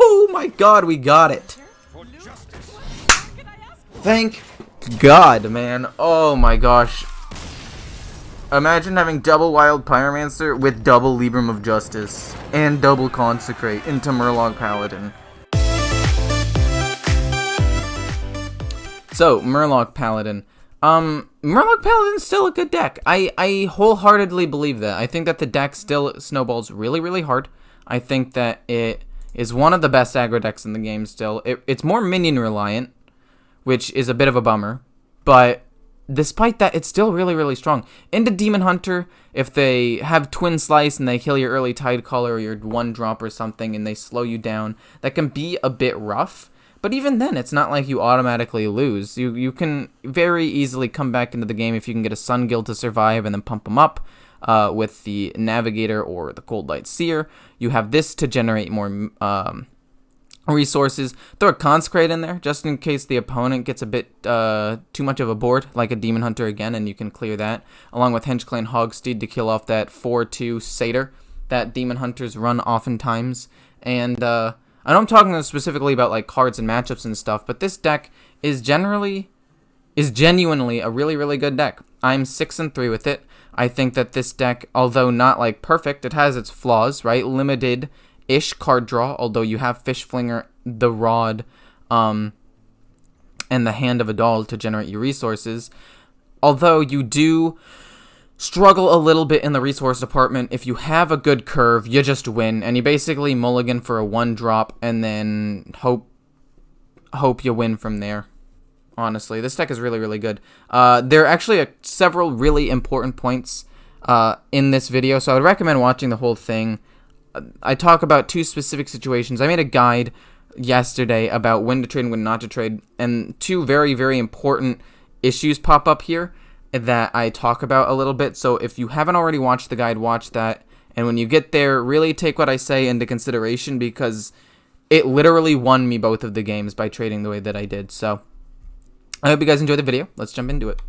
Oh my god, we got it. Thank God, man. Oh my gosh. Imagine having double Wild Pyromancer with double Libram of Justice and double Consecrate into Murloc Paladin. So, Murloc Paladin. Murloc Paladin's still a good deck. I wholeheartedly believe that. I think that the deck still snowballs really, really hard. I think that it is one of the best aggro decks in the game still. It's more minion reliant, which is a bit of a bummer. But despite that, it's still really, really strong. Into Demon Hunter, if they have Twin Slice and they kill your early Tidecaller or your 1-drop or something and they slow you down, that can be a bit rough. But even then, it's not like you automatically lose. You can very easily come back into the game if you can get a Sun Guild to survive and then pump them up with the Navigator or the Cold Light Seer. You have this to generate more resources. Throw a Consecrate in there just in case the opponent gets a bit too much of a board, like a Demon Hunter again, and you can clear that. Along with Henchclan Hogsteed to kill off that 4/2 Satyr that Demon Hunters run oftentimes. And I know I'm talking specifically about like cards and matchups and stuff, but this deck is genuinely a really, really good deck. I'm 6-3 with it. I think that this deck, although not like perfect, it has its flaws, right? Limited-ish card draw, although you have Fish Flinger, the Rod, and the Hand of a Doll to generate your resources. Although you do struggle a little bit in the resource department. If you have a good curve, you just win, and you basically mulligan for a 1-drop and then hope you win from there. Honestly, this deck is really, really good. There are actually several really important points in this video, so I would recommend watching the whole thing. I talk about 2 specific situations. I made a guide yesterday about when to trade and when not to trade, and 2 very, very important issues pop up here that I talk about a little bit. So if you haven't already watched the guide, watch that. And when you get there, really take what I say into consideration, because it literally won me both of the games by trading the way that I did. So I hope you guys enjoyed the video. Let's jump into it.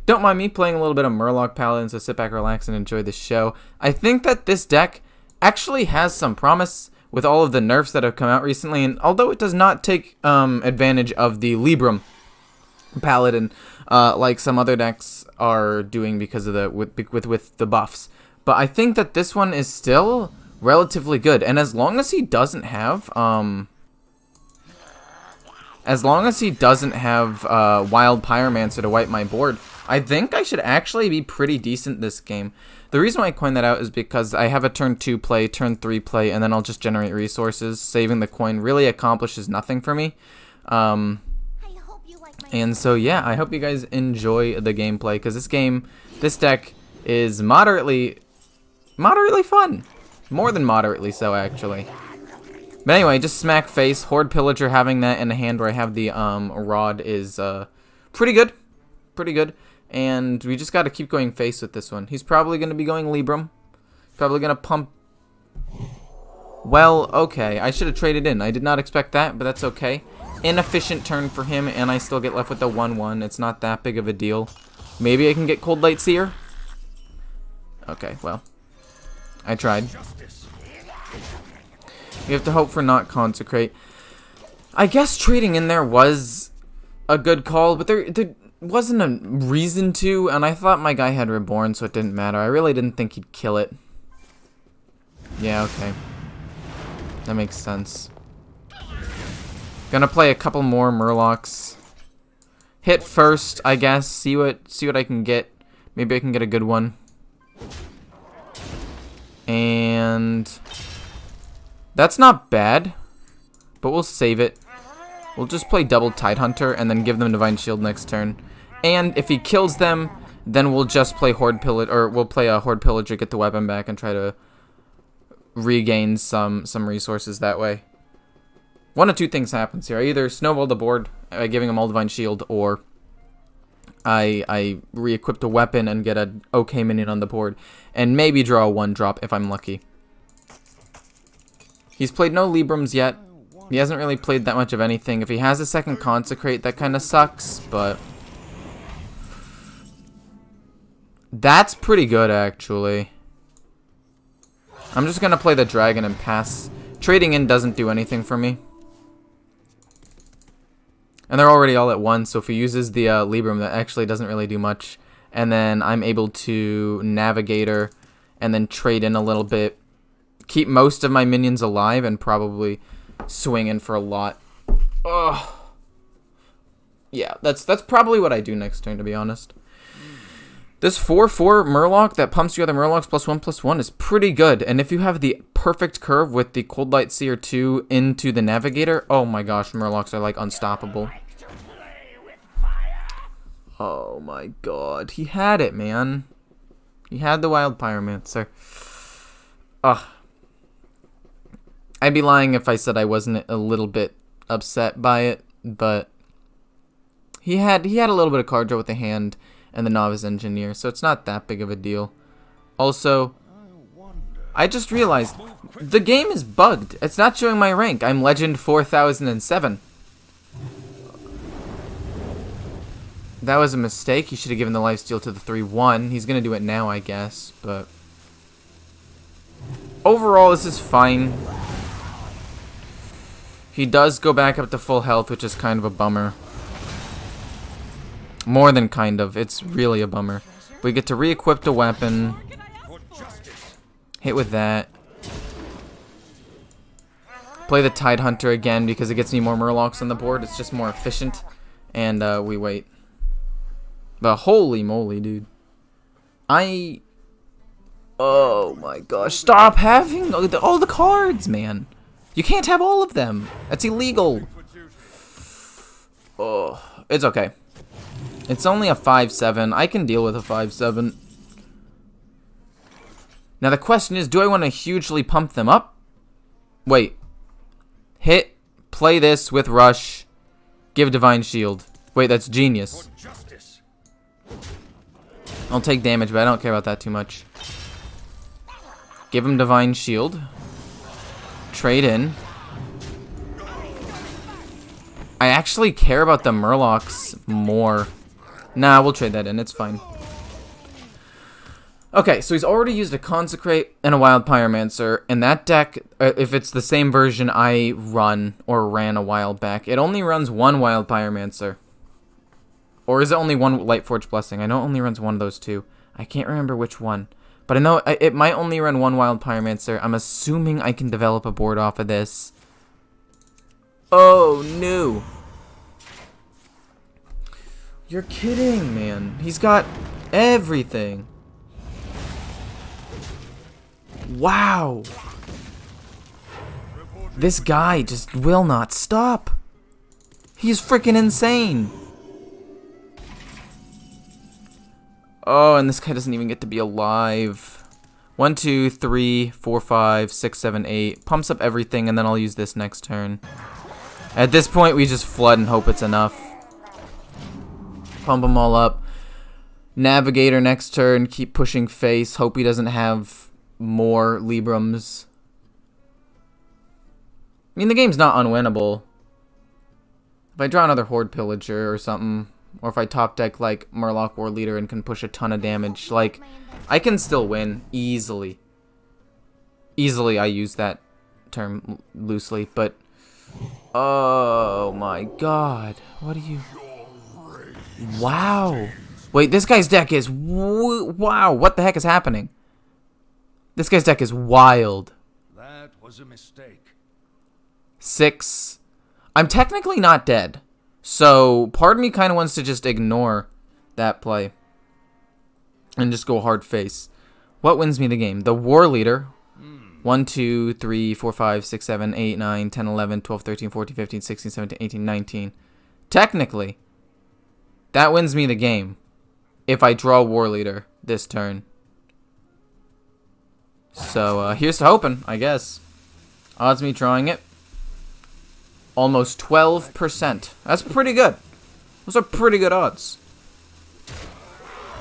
Don't mind me playing a little bit of Murloc Paladin, so sit back, relax, and enjoy the show. I think that this deck actually has some promise with all of the nerfs that have come out recently, and although it does not take advantage of the Libram Paladin like some other decks are doing because of the with the buffs, but I think that this one is still relatively good. And as long as he doesn't have Wild Pyromancer to wipe my board, I think I should actually be pretty decent this game. The reason why I coined that out is because I have a turn 2 play, turn 3 play, and then I'll just generate resources. Saving the coin really accomplishes nothing for me. And so yeah, I hope you guys enjoy the gameplay, because this deck is moderately fun. More than moderately so, actually. But anyway, just smack face. Horde Pillager, having that in a hand where I have the Rod is pretty good. Pretty good. And we just got to keep going face with this one. He's probably going to be going Libram. Probably going to pump. Well, okay. I should have traded in. I did not expect that, but that's okay. Inefficient turn for him, and I still get left with a 1/1. It's not that big of a deal. Maybe I can get Cold Light Seer. Okay, well, I tried. You have to hope for not Consecrate. I guess trading in there was a good call, but there wasn't a reason to, and I thought my guy had Reborn, so it didn't matter. I really didn't think he'd kill it. Yeah, okay. That makes sense. Gonna play a couple more Murlocs. Hit first, I guess. See what I can get. Maybe I can get a good one. And that's not bad, but we'll save it. We'll just play double Tidehunter and then give them Divine Shield next turn. And if he kills them, then we'll just play Horde Pillager, or we'll play a Horde Pillager, get the weapon back, and try to regain some resources that way. One of 2 things happens here. I either snowball the board by giving him all Divine Shield, or I re-equip the weapon and get an okay minion on the board, and maybe draw a 1-drop if I'm lucky. He's played no Librams yet. He hasn't really played that much of anything. If he has a second Consecrate, that kind of sucks, but that's pretty good, actually. I'm just going to play the dragon and pass Trading in doesn't do anything for me. And they're already all at 1, so if he uses the Libram, that actually doesn't really do much. And then I'm able to Navigator and then trade in a little bit. Keep most of my minions alive and probably swing in for a lot. Ugh. Yeah, that's probably what I do next turn, to be honest. This 4/4 Murloc that pumps you other Murlocs +1/+1 is pretty good. And if you have the perfect curve with the Cold Light Seer 2 into the Navigator, oh my gosh, Murlocs are like unstoppable. Oh my god, he had it, man. He had the Wild Pyromancer. Ugh. I'd be lying if I said I wasn't a little bit upset by it, but he had a little bit of card draw with the hand and the Novice Engineer, so it's not that big of a deal. Also, I just realized the game is bugged. It's not showing my rank. I'm Legend 4007. That was a mistake. He should have given the lifesteal to the 3/1. He's going to do it now, I guess, but overall, this is fine. He does go back up to full health, which is kind of a bummer. More than kind of. It's really a bummer. We get to re-equip the weapon. Hit with that. Play the Tide Hunter again because it gets me more Murlocs on the board. It's just more efficient. And we wait. But holy moly, dude. Oh my gosh. Stop having all the cards, man. You can't have all of them. That's illegal. Oh, it's okay. It's only a 5/7. I can deal with a 5/7. Now the question is, do I want to hugely pump them up? Wait. Hit, play this with Rush, give Divine Shield. Wait, that's genius. I'll take damage, but I don't care about that too much. Give him Divine Shield. Trade in. I actually care about the Murlocs more. Nah, we'll trade that in. It's fine. Okay, so he's already used a Consecrate and a Wild Pyromancer. And that deck, if it's the same version I run or ran a while back, it only runs one Wild Pyromancer. Or is it only one Lightforged Blessing? I know it only runs one of those two. I can't remember which one. But I know it might only run one Wild Pyromancer. I'm assuming I can develop a board off of this. Oh, no. You're kidding, man. He's got everything. Wow. This guy just will not stop. He's freaking insane. Oh, and this guy doesn't even get to be alive. 1, 2, 3, 4, 5, 6, 7, 8. Pumps up everything, and then I'll use this next turn. At this point, we just flood and hope it's enough. Pump them all up. Navigator next turn. Keep pushing face. Hope he doesn't have more Librams. I mean, the game's not unwinnable. If I draw another Horde Pillager or something, or if I top deck like Murloc War Leader and can push a ton of damage, like, I can still win easily. Easily, I use that term loosely, but oh my god. What are you... Wow. Wait, this guy's deck is... Wow, what the heck is happening? This guy's deck is wild. That was a mistake. 6. I'm technically not dead. So, part of me kind of wants to just ignore that play. And just go hard face. What wins me the game? The War Leader. 1, 2, 3, 4, 5, 6, 7, 8, 9, 10, 11, 12, 13, 14, 15, 16, 17, 18, 19. Technically, that wins me the game. If I draw War Leader this turn. So, here's to hoping, I guess. Odds me drawing it. Almost 12%. That's pretty good. Those are pretty good odds.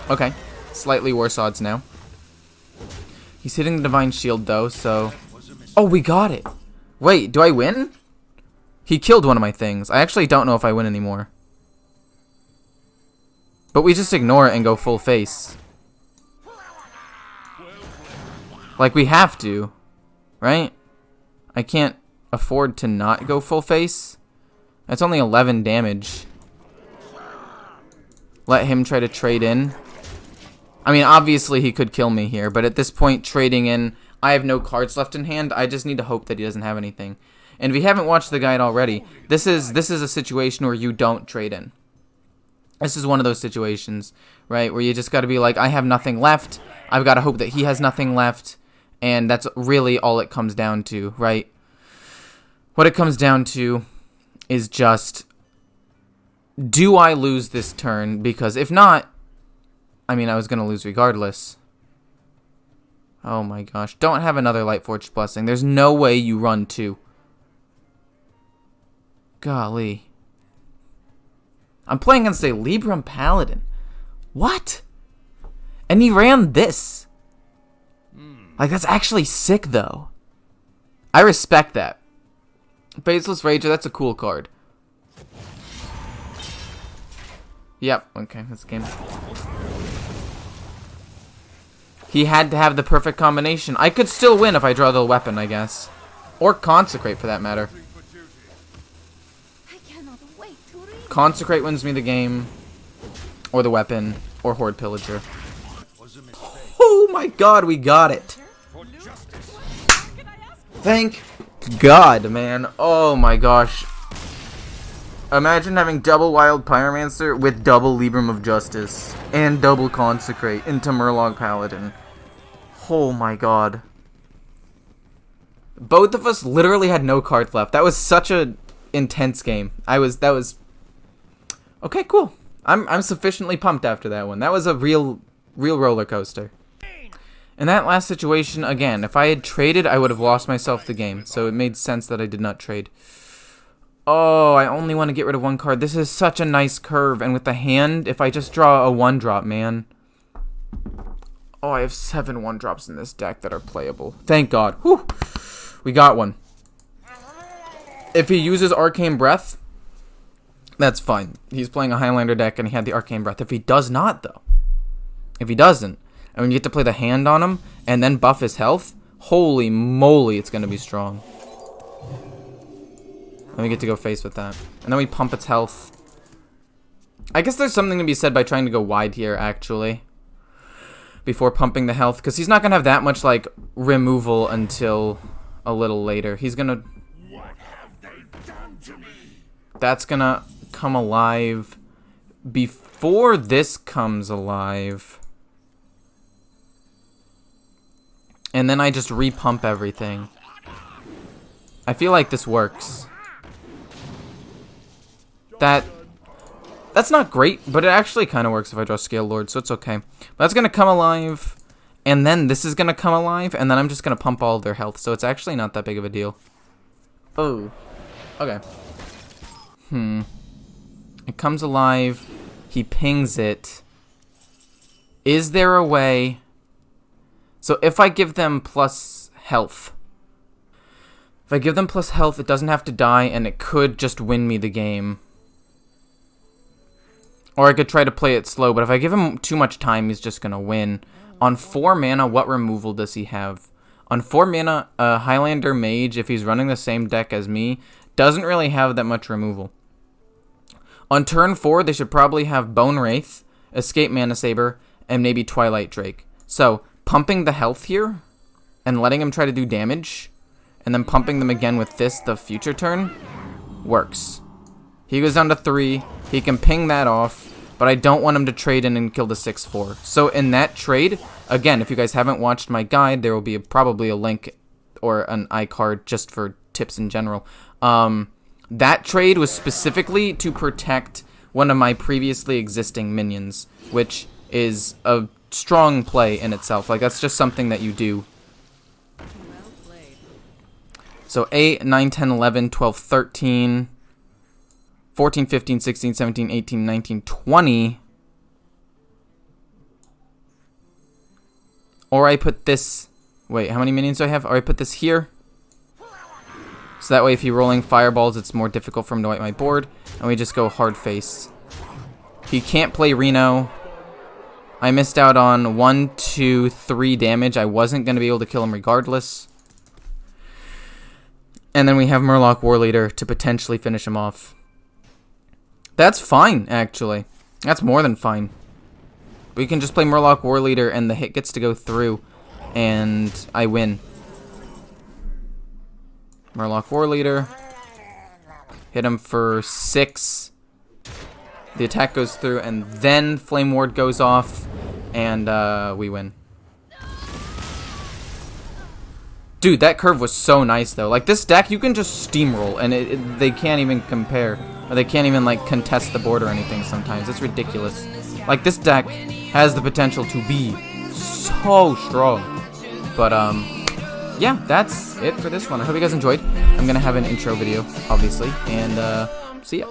Okay. Slightly worse odds now. He's hitting the Divine Shield, though, so... Oh, we got it! Wait, do I win? He killed one of my things. I actually don't know if I win anymore. But we just ignore it and go full face. Like, we have to. Right? I can't afford to not go full face. That's only 11 damage. Let him try to trade in. I mean, obviously he could kill me here, but at this point, trading in, I have no cards left in hand. I just need to hope that he doesn't have anything. And if you haven't watched the guide already, this is a situation where you don't trade in. This is one of those situations, right, where you just got to be like, I have nothing left. I've got to hope that he has nothing left. And that's really all it comes down to, right? What it comes down to is just, do I lose this turn? Because if not, I mean, I was going to lose regardless. Oh my gosh. Don't have another Lightforged Blessing. There's no way you run 2. Golly. I'm playing against a Libram Paladin. What? And he ran this. Like, that's actually sick, though. I respect that. Faceless Rager, that's a cool card. Yep, okay, that's the game. He had to have the perfect combination. I could still win if I draw the weapon, I guess. Or Consecrate, for that matter. Consecrate wins me the game. Or the weapon. Or Horde Pillager. Oh my god, we got it. Thank God, man. Oh my gosh. Imagine having double Wild Pyromancer with double Libram of Justice. And double Consecrate into Murloc Paladin. Oh my god. Both of us literally had no cards left. That was such a intense game. That was okay, cool. I'm sufficiently pumped after that one. That was a real roller coaster. In that last situation, again, if I had traded, I would have lost myself the game. So it made sense that I did not trade. Oh, I only want to get rid of one card. This is such a nice curve. And with the hand, if I just draw a 1-drop, man. Oh, I have 7 1-drops in this deck that are playable. Thank God. Whew. We got one. If he uses Arcane Breath, that's fine. He's playing a Highlander deck and he had the Arcane Breath. If he does not, though. If he doesn't, and when you get to play the hand on him and then buff his health, holy moly, it's going to be strong. Then we get to go face with that. And then we pump its health. I guess there's something to be said by trying to go wide here, actually. Before pumping the health. Because he's not going to have that much, like, removal until a little later. He's going to... What have they done to me? That's going to come alive before this comes alive. And then I just repump everything. I feel like this works. That's not great, but it actually kind of works if I draw Scale Lord, so it's okay. But that's going to come alive, and then this is going to come alive, and then I'm just going to pump all of their health, so it's actually not that big of a deal. Oh. Okay. It comes alive. He pings it. Is there a way... So if I give them plus health, it doesn't have to die, and it could just win me the game. Or I could try to play it slow, but if I give him too much time, he's just going to win. On 4 mana, what removal does he have? On 4 mana, a Highlander Mage, if he's running the same deck as me, doesn't really have that much removal. On turn 4, they should probably have Bone Wraith, Escape Mana Saber, and maybe Twilight Drake. So... pumping the health here and letting him try to do damage and then pumping them again with this the future turn works. He goes down to 3. He can ping that off, but I don't want him to trade in and kill the 6/4. So in that trade, again, if you guys haven't watched my guide, there will be probably a link or an iCard just for tips in general. That trade was specifically to protect one of my previously existing minions, which is a strong play in itself. Like, that's just something that you do. So 8, 9, 10, 11, 12, 13, 14, 15, 16, 17, 18, 19, 20. Or I put this... Wait, how many minions do I have? Or I put this here. So that way if you're rolling fireballs, it's more difficult for him to wipe my board. And we just go hard face. He can't play Reno. I missed out on 1, 2, 3 damage. I wasn't going to be able to kill him regardless. And then we have Murloc Warleader to potentially finish him off. That's fine, actually. That's more than fine. We can just play Murloc Warleader and the hit gets to go through, and I win. Murloc Warleader. Hit him for 6. The attack goes through, and then Flame Ward goes off, and we win. Dude, that curve was so nice, though. Like, this deck, you can just steamroll, and they can't even compare. Or they can't even, like, contest the board or anything sometimes. It's ridiculous. Like, this deck has the potential to be so strong. But, yeah, that's it for this one. I hope you guys enjoyed. I'm gonna have an intro video, obviously, and, see ya.